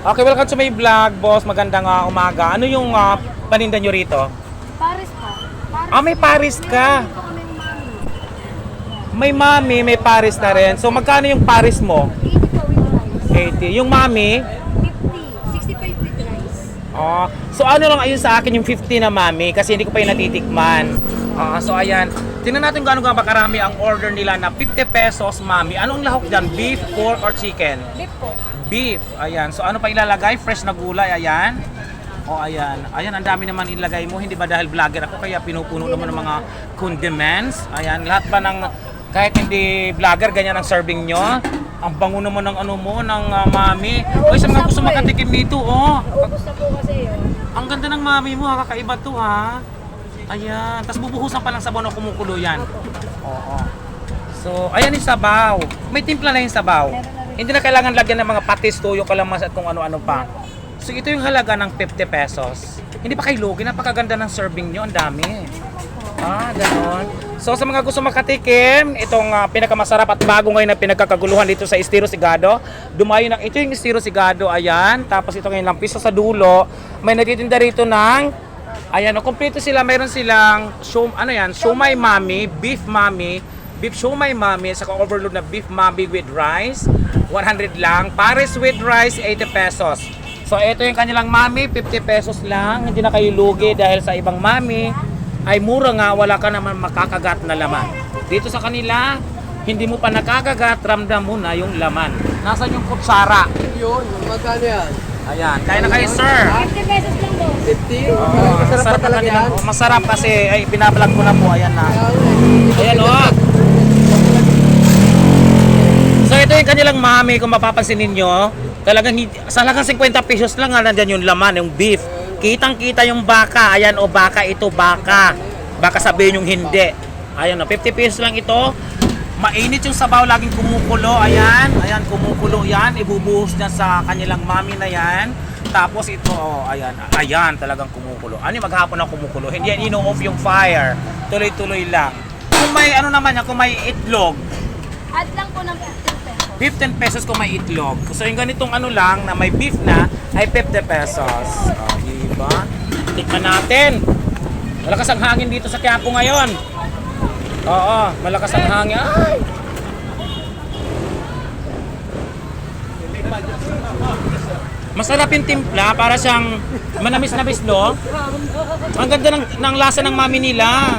Okay, welcome to my vlog, boss. Magandang umaga. Ano yung paninda nyo rito? Paris po. May Paris ka. Dito kami ng mami. May mami, may Paris na rin. So, magkano yung Paris mo? 80 po with rice. 80. Yung mami? 50. 65 with rice. So, ano lang ayun sa akin yung 50 na mami kasi hindi ko pa yung natitikman. So, ayan. Tingnan natin kung ano ba karami ang order nila na 50 pesos, mami. Anong lahok dyan? Beef, pork, or chicken? Beef po. Beef. Ayan. So, ano pa ilalagay? Fresh na gulay. Ayan. Ayan. Ayan, ang dami naman ilagay mo. Hindi ba dahil vlogger ako kaya pinupuno naman ng mga condiments? Ayan. Lahat ba ng, kahit hindi vlogger, ganyan ang serving nyo? Ang bango naman ng ano mo, ng mami. Uy, sa mga gusto makatikim nito, Gusto po kasi yun. Ang ganda ng mami mo, kakaiba to, ha? Ayan. Tapos bubuhusan pa lang sabaw na kumukulo yan. Oo. So, ayan yung sabaw. May timpla na yung sabaw. Hindi na kailangan lagyan ng mga patis, tuyo, kalamas at kung ano-ano pa. So, ito yung halaga ng 50 pesos. Hindi pa kayo lugi, napakaganda ng serving nyo. Ang dami. Ganon. So, sa mga gusto makatikim, itong pinakamasarap at bago ngayon na pinagkakaguluhan dito sa Estero Sigado. Dumayo ng ito yung Estero Sigado, ayan. Tapos ito ngayon lang piso sa dulo. May nagtitinda rito ng, ayan, kompleto sila. Meron silang, shumay mami, beef shumay mami, saka overload na beef mami with rice. 100 lang. Paris with rice, 80 pesos. So, ito yung kanilang mami, 50 pesos lang. Hindi na kayo lugi dahil sa ibang mami ay mura nga, wala ka naman makakagat na laman. Dito sa kanila, hindi mo pa nakakagat, ramdam mo na yung laman. Nasaan yung kutsara? Yun, magkano yan? Ayan, kaya na kayo, sir. 50 pesos lang po. 50? Masarap pa talaga yan? Masarap kasi, ay, binablog ko na po, ayan na. Ayan, So, ito yung kanilang mami, kung mapapansin ninyo, talagang 50 pesos lang, nandyan yung laman, yung beef. Kitang-kita yung baka. Ayan, baka ito, baka. Baka sabihin yung hindi. Ayan, 50 pesos lang ito. Mainit yung sabaw, laging kumukulo. Ayan, kumukulo yan. Ibubuhos na sa kanilang mami na yan. Tapos ito, ayan, talagang kumukulo. Ano yung maghapon na kumukulo? Hindi yan ino-off yung fire. Tuloy-tuloy lang. Kung may, kung may itlog, Add lang po ng 15 pesos. 15 pesos kung may itlog. So yung ganitong lang, na may beef na, ay 50 pesos. Diba? Tikman natin. Malakas ang hangin dito sa Quiapo ngayon. Oo, malakas ang hangin. Ay! Masarap yung timpla, para siyang manamis-namis, no? Ang ganda ng lasa ng mami nila.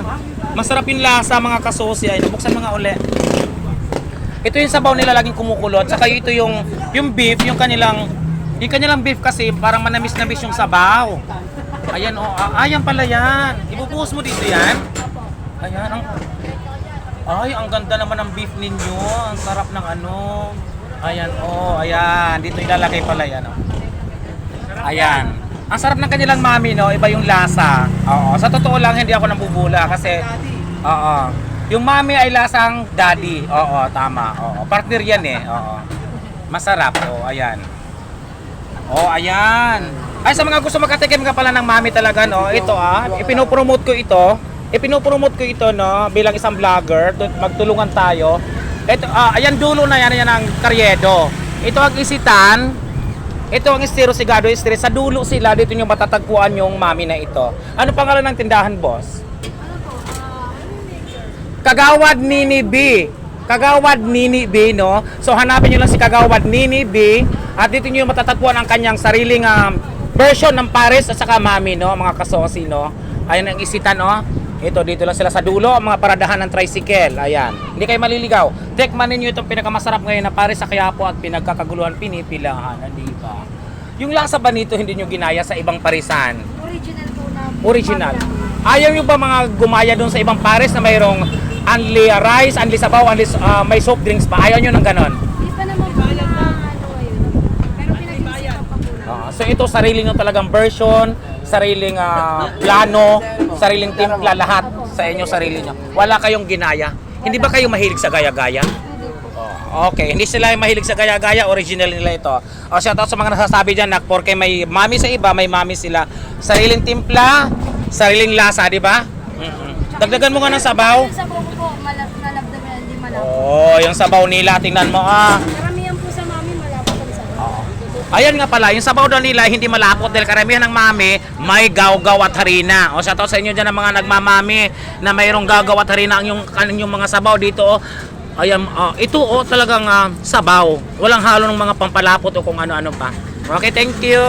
Masarap yung lasa, mga kasosi. Ay, nabuksan mga uli. Ito yung sabaw nila laging kumukulot. Saka ito yung beef, yung kanilang beef kasi parang manamis-namis yung sabaw. Ayan, ayan pala yan. Ibubuhos mo dito yan. Ayan, ang ganda naman ng beef ninyo. Ang sarap ng Ayan, ayan. Dito ilalagay pala yan, Ayan. Ang sarap ng kanilang mami, no? Iba yung lasa. Oo. Sa totoo lang, hindi ako nambubula kasi, yung mami ay lasang daddy. Oo, tama. Oo. Partner yan eh. Oo. Masarap. Ayan. Ayan. Ay, sa mga gusto makatikim ka pala ng mami talaga, no? Ito, ipinopromote ko ito, no? Bilang isang vlogger. Magtulungan tayo. Ito, ayan dulo na yan ang Carriedo. Ito ang Isitan. Ito ang Estero Sigado Street. Sa dulo sila, dito nyo matatagpuan yung mami na ito. Ano pangalan ng tindahan, boss? Kagawad Nini B. Kagawad Nini B, no? So hanapin nyo lang si Kagawad Nini B. At dito nyo matatagpuan ang kanyang sariling version ng Paris at saka mami, no? Mga kasosi, no? Ayan ang Isitan, no? Ito, dito lang sila sa dulo, ang mga paradahan ng tricycle. Ayan. Hindi kayo maliligaw. Tikman ninyo itong pinakamasarap ngayon na Paris sa Quiapo at pinagkakaguluhan, pinipilahan. Di ba? Yung lasa ba nito hindi nyo ginaya sa ibang parisan? Original po na. Original. Ayaw nyo ba mga gumaya doon sa ibang Paris na mayroong only rice, only sabaw, only may soft drinks pa? Ayaw nyo ng ganon? Hindi pa naman po na ngayon. Pero pinag-isipan pa po na. So ito, sarili nyo talagang version, sariling plano, sariling timpla, lahat sa inyo, sarili nyo. Wala kayong ginaya. Hindi ba kayo mahilig sa gaya-gaya? Okay, hindi sila mahilig sa gaya-gaya, original nila ito. Shoutout sa mga nasasabi dyan na porque may mami sa iba, may mami sila. Sariling timpla, sariling lasa, di ba? Dagdagan mo nga ng sabaw. Yung sabaw ko po, nalabdam yan, hindi malapot. Yung sabaw nila, tingnan mo Karamihan po sa mami, malapot ang sabaw. Ayan nga pala, yung sabaw daw nila hindi malapot dahil karamihan ng mami may gawgaw at harina. O sa to sa inyo dyan ng mga nagmamami na mayroong gawgaw at harina ang yung mga sabaw dito. Ayan, ito talagang sabaw. Walang halo ng mga pampalapot o kung ano-ano pa. Okay, thank you.